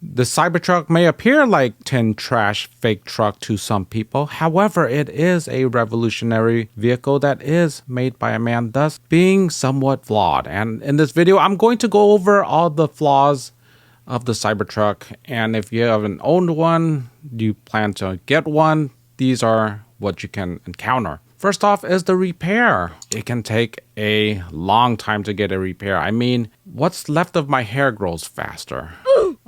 The Cybertruck may appear like tin trash fake truck to some people. However, it is a revolutionary vehicle that is made by a man, thus being somewhat flawed. And in this video, I'm going to go over all the flaws of the Cybertruck. And if you haven't owned one, you plan to get one, these are what you can encounter. First off is the repair. It can take a long time to get a repair. I mean, what's left of my hair grows faster.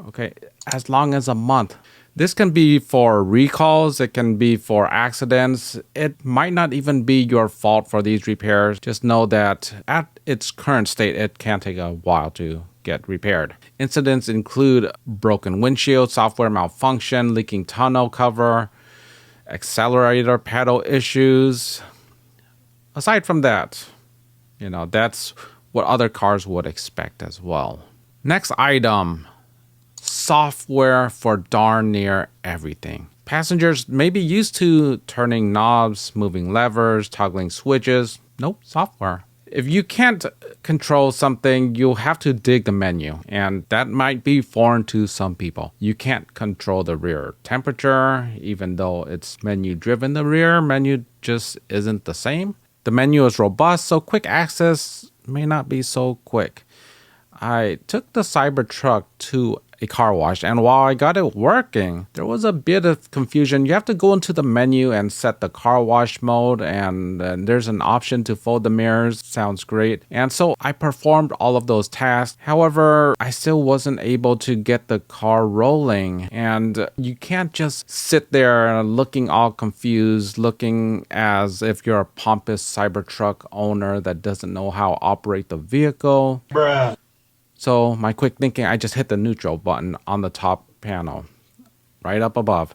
Okay, as long as a month. This can be for recalls, it can be for accidents. It might not even be your fault for these repairs. Just know that at its current state, it can take a while to get repaired. Incidents include broken windshield, software malfunction, leaking tonneau cover, accelerator pedal issues. Aside from that, that's what other cars would expect as well. Next item, software for darn near everything. Passengers may be used to turning knobs, moving levers, toggling switches. Nope, software. If you can't control something, you'll have to dig the menu, and that might be foreign to some people. You can't control the rear temperature, even though it's menu driven. The rear menu just isn't the same. The menu is robust, so quick access may not be so quick. I took the Cybertruck to a car wash, and while I got it working, there was a bit of confusion. You have to go into the menu and set the car wash mode, and there's an option to fold the mirrors. Sounds great. And so I performed all of those tasks. However, I still wasn't able to get the car rolling, and you can't just sit there looking all confused, looking as if you're a pompous Cybertruck owner that doesn't know how to operate the vehicle. Bruh. So my quick thinking, I just hit the neutral button on the top panel, right up above.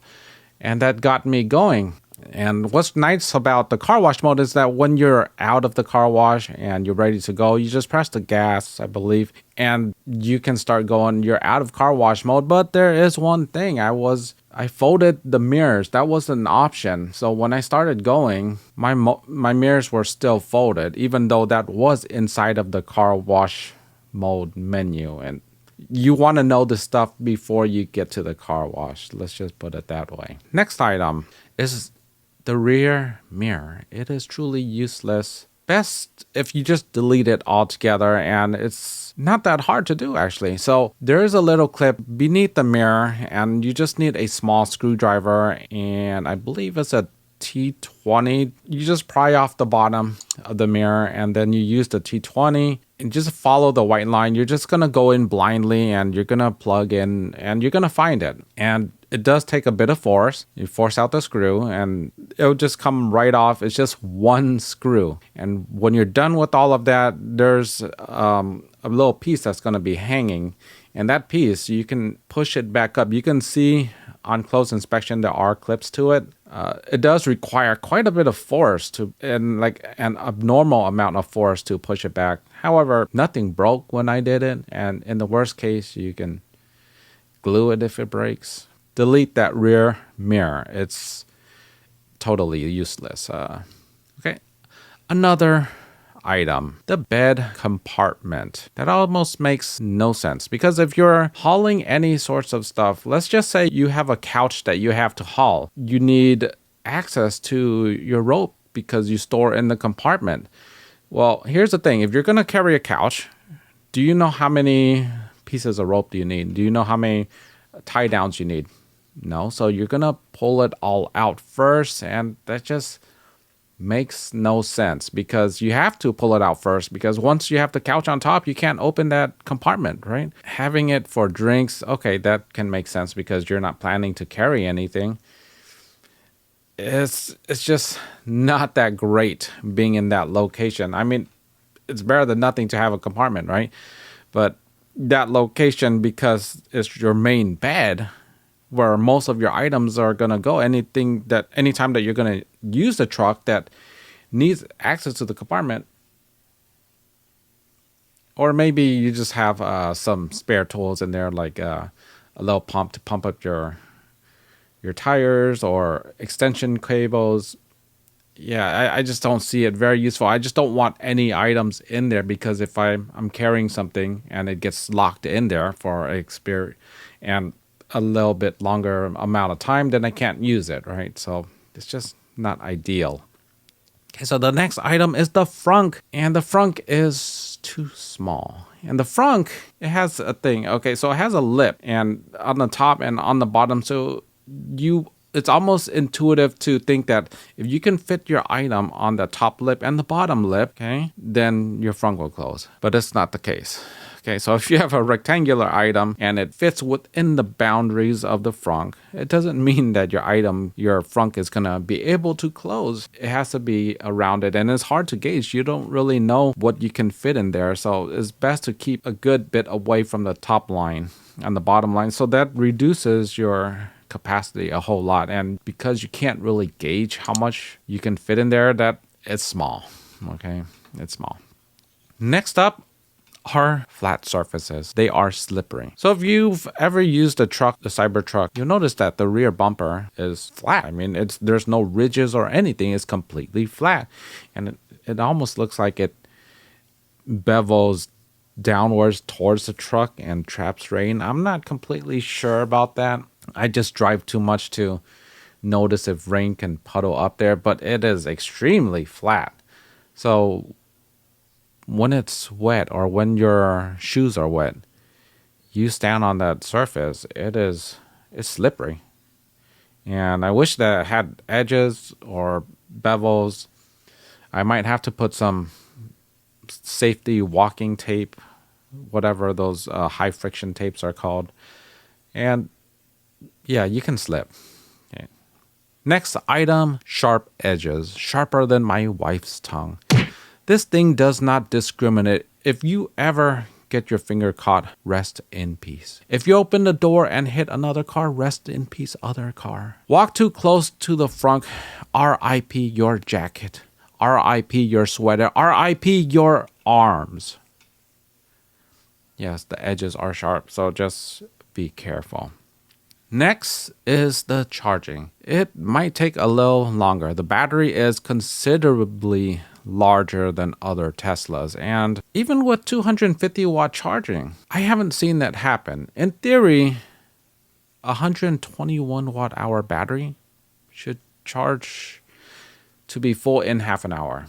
And that got me going. And what's nice about the car wash mode is that when you're out of the car wash and you're ready to go, you just press the gas, I believe, and you can start going. You're out of car wash mode. But there is one thing. I folded the mirrors. That was an option. So when I started going, my mirrors were still folded, even though that was inside of the car wash mode menu. And you want to know the stuff before you get to the car wash. Let's just put it that way. Next item is the rear mirror. It is truly useless. Best if you just delete it altogether, and it's not that hard to do actually. So there is a little clip beneath the mirror, and you just need a small screwdriver, and I believe it's a T20. You just pry off the bottom of the mirror, and then you use the T20 and just follow the white line. You're just gonna go in blindly, and you're gonna plug in, and you're gonna find it. And it does take a bit of force. You force out the screw, and it'll just come right off. It's just one screw. And when you're done with all of that, there's a little piece that's gonna be hanging. And that piece, you can push it back up. You can see on close inspection, there are clips to it. It does require quite a bit of force and like an abnormal amount of force to push it back. However, nothing broke when I did it. And in the worst case, you can glue it if it breaks. Delete that rear mirror. It's totally useless. Okay. Another item, the bed compartment. That almost makes no sense, because if you're hauling any sorts of stuff, let's just say you have a couch that you have to haul. You need access to your rope because you store in the compartment. Well, here's the thing. If you're going to carry a couch, do you know how many pieces of rope do you need? Do you know how many tie downs you need? No. So you're going to pull it all out first, and that just makes no sense, because you have to pull it out first, because once you have the couch on top, you can't open that compartment, right? Having it for drinks, okay, that can make sense because you're not planning to carry anything. It's just not that great being in that location. I mean, it's better than nothing to have a compartment, right? But that location, because it's your main bed where most of your items are going to go, anytime that you're going to use the truck that needs access to the compartment, or maybe you just have some spare tools in there, like a little pump to pump up your tires or extension cables. Yeah, I just don't see it very useful. I just don't want any items in there, because if I'm carrying something and it gets locked in there for experience, and a little bit longer amount of time, then I can't use it, right? So it's just not ideal. Okay, so the next item is the frunk, and the frunk is too small. And the frunk, it has a thing. Okay, so it has a lip and on the top and on the bottom. So it's almost intuitive to think that if you can fit your item on the top lip and the bottom lip, okay, then your frunk will close. But it's not the case. Okay, so if you have a rectangular item and it fits within the boundaries of the frunk, it doesn't mean that your frunk is gonna be able to close. It has to be around it, and it's hard to gauge. You don't really know what you can fit in there, so it's best to keep a good bit away from the top line and the bottom line. So that reduces your capacity a whole lot, and because you can't really gauge how much you can fit in there, that it's small. Okay, it's small. Next up are flat surfaces. They are slippery. So if you've ever used the Cybertruck, you'll notice that the rear bumper is flat. I mean, there's no ridges or anything. It's completely flat, and it almost looks like it bevels downwards towards the truck and traps rain. I'm not completely sure about that. I just drive too much to notice if rain can puddle up there, but it is extremely flat. So when it's wet or when your shoes are wet, you stand on that surface, it's slippery. And I wish that it had edges or bevels. I might have to put some safety walking tape, whatever those high friction tapes are called. And yeah, you can slip. Okay. Next item, sharp edges, sharper than my wife's tongue. This thing does not discriminate. If you ever get your finger caught, rest in peace. If you open the door and hit another car, rest in peace, other car. Walk too close to the front, RIP your jacket. RIP your sweater. RIP your arms. Yes, the edges are sharp, so just be careful. Next is the charging. It might take a little longer. The battery is considerably larger than other Teslas, and even with 250 watt charging, I haven't seen that happen. In theory, a 121 watt hour battery should charge to be full in half an hour,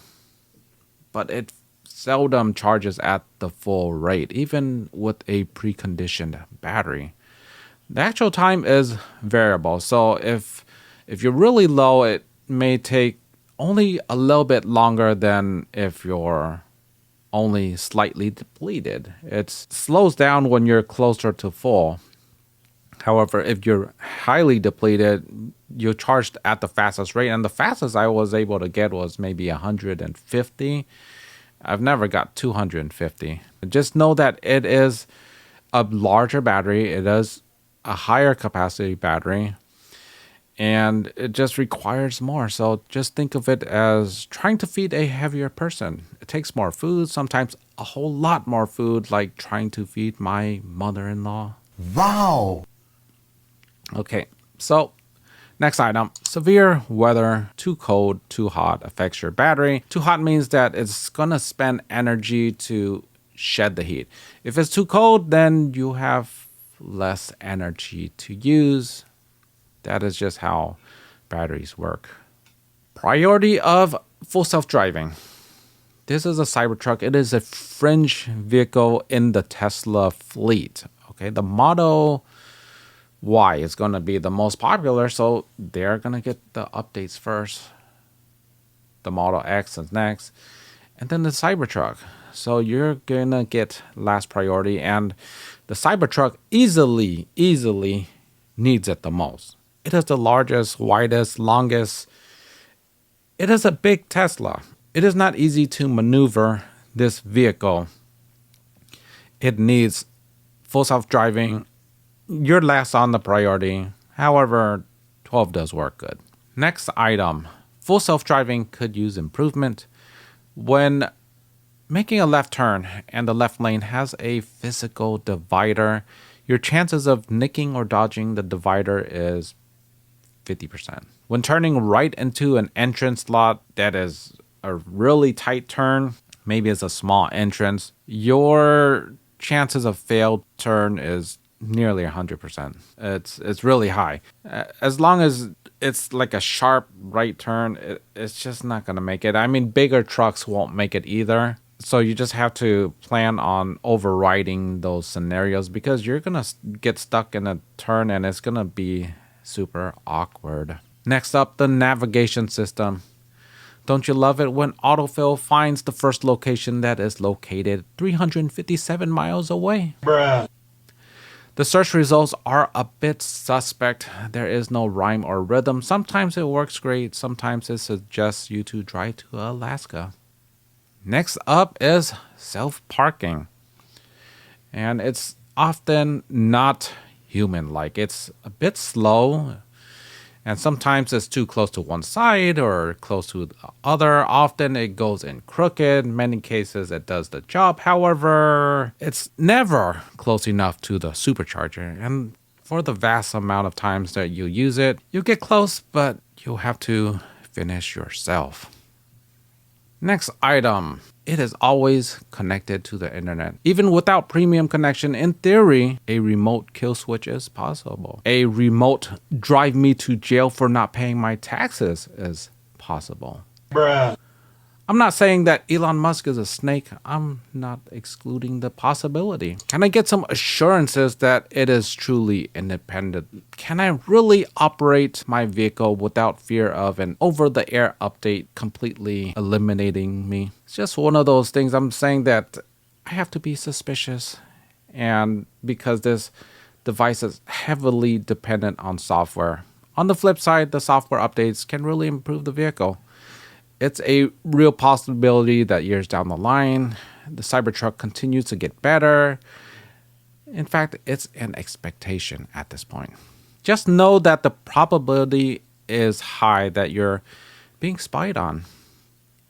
but it seldom charges at the full rate, even with a preconditioned battery. The actual time is variable, so if you're really low, it may take only a little bit longer than if you're only slightly depleted. It slows down when you're closer to full. However, if you're highly depleted, you're charged at the fastest rate, and the fastest I was able to get was maybe 150. I've never got 250. Just know that it is a larger battery. It is a higher capacity battery, and it just requires more. So just think of it as trying to feed a heavier person. It takes more food, sometimes a whole lot more food, like trying to feed my mother-in-law. Wow. Okay, so next item, severe weather, too cold, too hot affects your battery. Too hot means that it's gonna spend energy to shed the heat. If it's too cold, then you have less energy to use. That is just how batteries work. Priority of full self-driving. This is a Cybertruck. It is a fringe vehicle in the Tesla fleet. Okay, the Model Y is going to be the most popular, so they're going to get the updates first. The Model X is next, and then the Cybertruck. So you're going to get last priority, and the Cybertruck easily needs it the most. It is the largest, widest, longest. It is a big Tesla. It is not easy to maneuver this vehicle. It needs full self-driving. You're last on the priority. However, 12 does work good. Next item. Full self-driving could use improvement. When making a left turn and the left lane has a physical divider, your chances of nicking or dodging the divider is 50%. When turning right into an entrance lot that is a really tight turn, maybe it's a small entrance, your chances of failed turn is nearly 100%. It's really high. As long as it's like a sharp right turn, it's just not gonna make it. I mean, bigger trucks won't make it either. So you just have to plan on overriding those scenarios because you're gonna get stuck in a turn and it's gonna be super awkward. Next up, the navigation system. Don't you love it when autofill finds the first location that is located 357 miles away? Bruh. The search results are a bit suspect. There is no rhyme or rhythm. Sometimes it works great. Sometimes it suggests you to drive to Alaska. Next up is self-parking. And it's often not human-like. It's a bit slow. And sometimes it's too close to one side or close to the other. Often it goes in crooked. In many cases it does the job. However, it's never close enough to the supercharger. And for the vast amount of times that you use it, you get close, but you'll have to finish yourself. Next item. It is always connected to the internet. Even without premium connection, in theory, a remote kill switch is possible. A remote drive me to jail for not paying my taxes is possible. Bruh. I'm not saying that Elon Musk is a snake. I'm not excluding the possibility. Can I get some assurances that it is truly independent? Can I really operate my vehicle without fear of an over-the-air update completely eliminating me? It's just one of those things. I'm saying that I have to be suspicious. And because this device is heavily dependent on software. On the flip side, the software updates can really improve the vehicle. It's a real possibility that years down the line, the Cybertruck continues to get better. In fact, it's an expectation at this point. Just know that the probability is high that you're being spied on.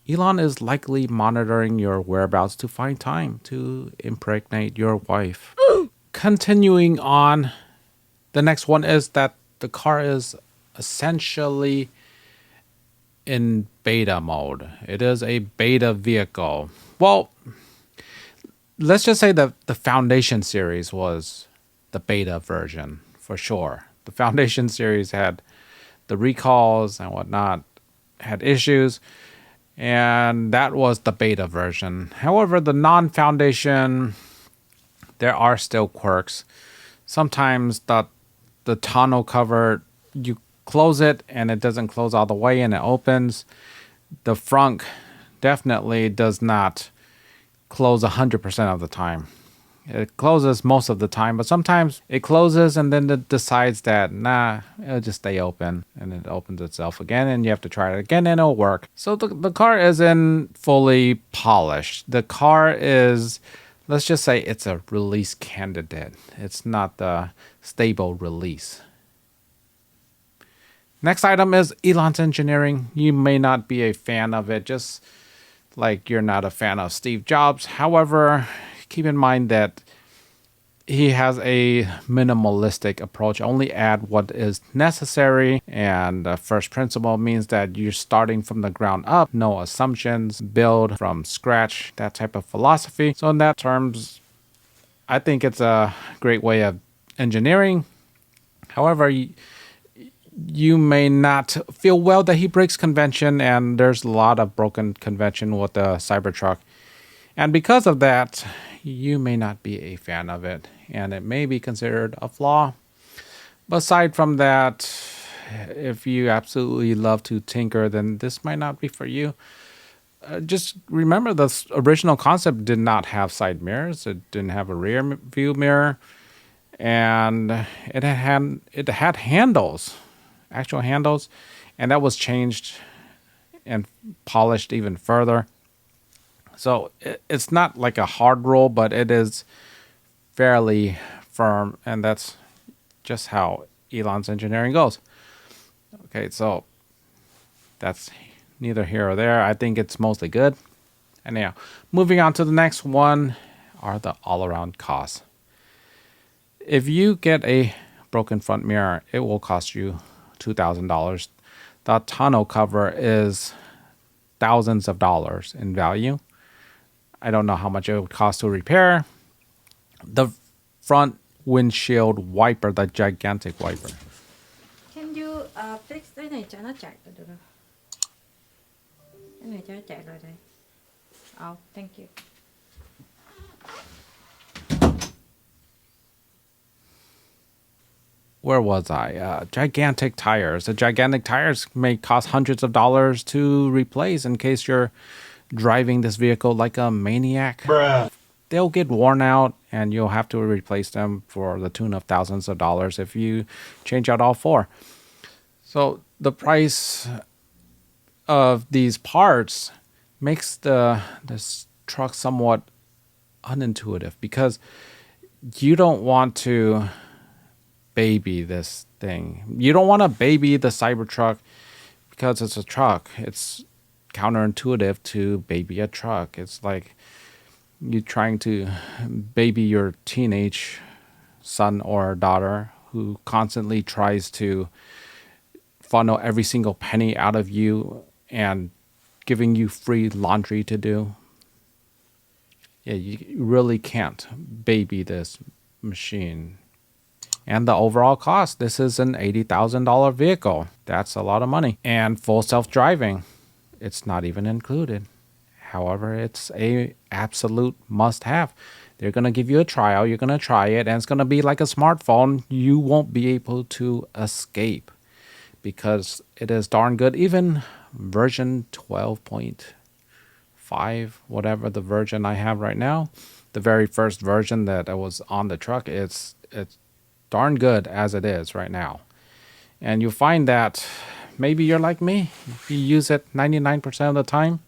Elon is likely monitoring your whereabouts to find time to impregnate your wife. Continuing on, the next one is that the car is essentially in beta mode. It is a beta vehicle. Well, let's just say that the Foundation series was the beta version for sure. The Foundation series had the recalls and whatnot, had issues, and that was the beta version. However, the non-Foundation, there are still quirks. Sometimes the tonneau cover, you close it and it doesn't close all the way and it opens. The frunk definitely does not close 100% of the time. It closes most of the time, but sometimes it closes and then it decides that, nah, it'll just stay open, and it opens itself again and you have to try it again and it'll work. So the car isn't fully polished. The car is, let's just say it's a release candidate. It's not the stable release. Next item is Elon's engineering. You may not be a fan of it, just like you're not a fan of Steve Jobs. However, keep in mind that he has a minimalistic approach. Only add what is necessary. And first principle means that you're starting from the ground up. No assumptions. Build from scratch. That type of philosophy. So in that terms, I think it's a great way of engineering. However, you may not feel well that he breaks convention, and there's a lot of broken convention with the Cybertruck. And because of that, you may not be a fan of it, and it may be considered a flaw. But aside from that, if you absolutely love to tinker, then this might not be for you. Just remember, the original concept did not have side mirrors. It didn't have a rear view mirror, and it had handles. Actual handles, and that was changed and polished even further. So it's not like a hard roll, but it is fairly firm, and that's just how Elon's engineering goes. Okay, so that's neither here or there. I think it's mostly good. Anyhow, moving on to the next one are the all-around costs. If you get a broken front mirror, it will cost you $2,000. The tonneau cover is thousands of dollars in value. I don't know how much it would cost to repair. The front windshield wiper, the gigantic wiper. Can you fix cái này cho nó chạy được không? Cái này cho nó chạy rồi đây. Oh, thank you. Where was I? Gigantic tires. The gigantic tires may cost hundreds of dollars to replace in case you're driving this vehicle like a maniac. Bruh. They'll get worn out and you'll have to replace them for the tune of thousands of dollars if you change out all four. So the price of these parts makes this truck somewhat unintuitive because you don't want to baby this thing. You don't want to baby the Cybertruck because it's a truck. It's counterintuitive to baby a truck. It's like you trying to baby your teenage son or daughter who constantly tries to funnel every single penny out of you and giving you free laundry to do. Yeah, you really can't baby this machine. And the overall cost, this is an $80,000 vehicle. That's a lot of money. And full self-driving, it's not even included. However, it's a absolute must-have. They're going to give you a trial. You're going to try it. And it's going to be like a smartphone. You won't be able to escape because it is darn good. Even version 12.5, whatever the version I have right now, the very first version that was on the truck, it's darn good as it is right now. And you find that maybe you're like me. You use it 99% of the time.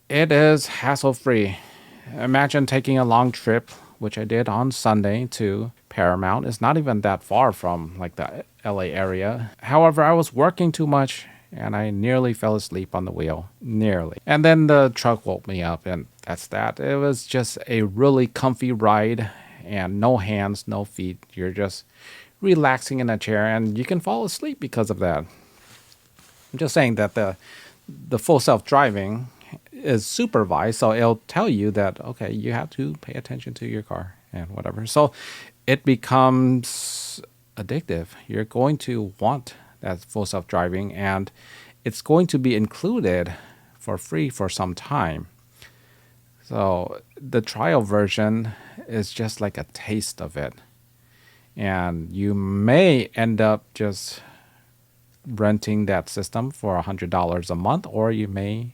It is hassle-free. Imagine taking a long trip, which I did on Sunday to Paramount. It's not even that far from like the LA area. However, I was working too much and I nearly fell asleep on the wheel. Nearly. And then the truck woke me up and that's that. It was just a really comfy ride. And no hands, no feet. You're just relaxing in a chair and you can fall asleep because of that. I'm just saying that the full self-driving is supervised, so it'll tell you that, okay, you have to pay attention to your car and whatever. So it becomes addictive. You're going to want that full self-driving and it's going to be included for free for some time. So the trial version is just like a taste of it. And you may end up just renting that system for $100 a month, or you may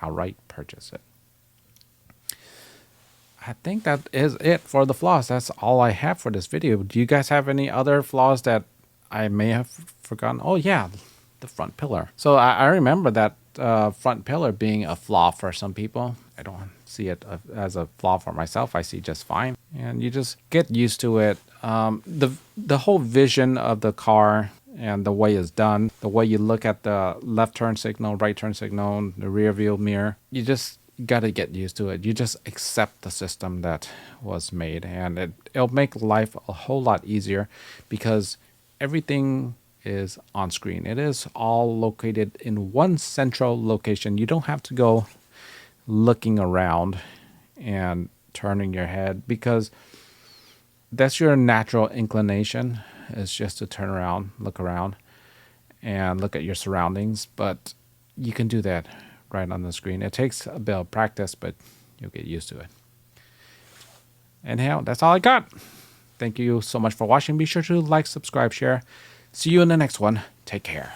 outright purchase it. I think that is it for the flaws. That's all I have for this video. Do you guys have any other flaws that I may have forgotten? Oh yeah, the front pillar. So I remember that front pillar being a flaw for some people. I don't see it as a flaw for myself. I see just fine. And you just get used to it. The whole vision of the car and the way it's done, the way you look at the left turn signal, right turn signal, the rear view mirror, you just got to get used to it. You just accept the system that was made and it'll make life a whole lot easier because everything is on screen. It is all located in one central location. You don't have to go looking around and turning your head because that's your natural inclination is just to turn around, look around and look at your surroundings. But you can do that right on the screen. It takes a bit of practice, but you'll get used to it. Anyhow, that's all I got. Thank you so much for watching. Be sure to like, subscribe, share. See you in the next one. Take care.